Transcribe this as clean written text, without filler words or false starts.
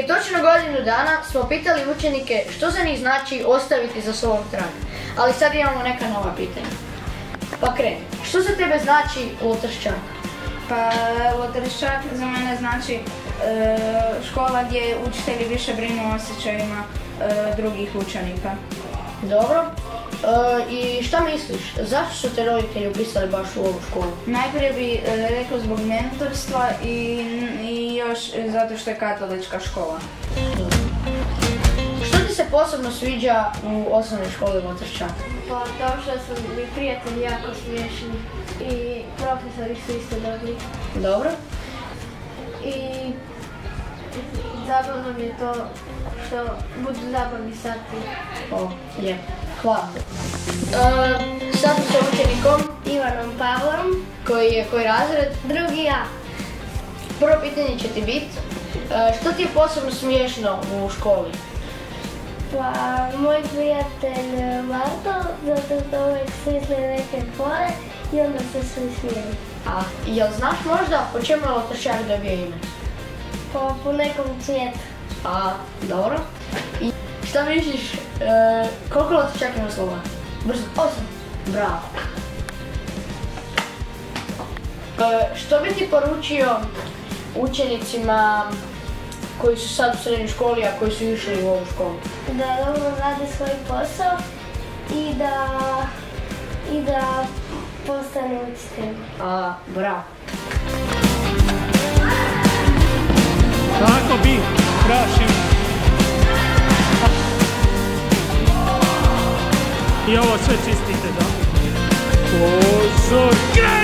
Prije točno godinu dana smo pitali učenike što za njih znači ostaviti za sobom trag. Ali sad imamo neka nova pitanja. Pa kreni, što za tebe znači Lotrščak? Pa Lotrščak za mene znači škola gdje učitelji više brinu o osjećajima drugih učenika. Dobro. I šta misliš, zašto su te roditelji upisali baš u ovu školu? Najprije bi rekao zbog mentorstva i još zato što je katolička škola. Što ti se posebno sviđa u osnovnoj školi Lotrščak? Pa to što su mi prijatelji jako smiješni i profesori su isto dobri. Dobro. I zabavno mi je to što budu zabavni sati. O, lijepo. Hvala. Sad smo sa učenikom Ivanom Pavlom, koji razred. drugi ja. Prvo pitanje će ti biti, što ti je posebno smiješno u školi? Pa moj prijatelj Marto, zato što uvijek smisli neke fore i onda se svi smijeli. A jel znaš možda po čemu je Lotrščak dobio ime? Pa po nekom cvijetu. A, dobro. I šta misliš, koliko Lotrščak ima slova? Brzo. 8. Bravo. Što bi ti poručio učenicima koji su sad u srednjoj školi, a koji su išli u ovu školu? Da dobro rade svoj posao i da postanu učitelji. A, bravo. Tako bi, prašim. I ovo sve čistite, da? Pozor, kraj!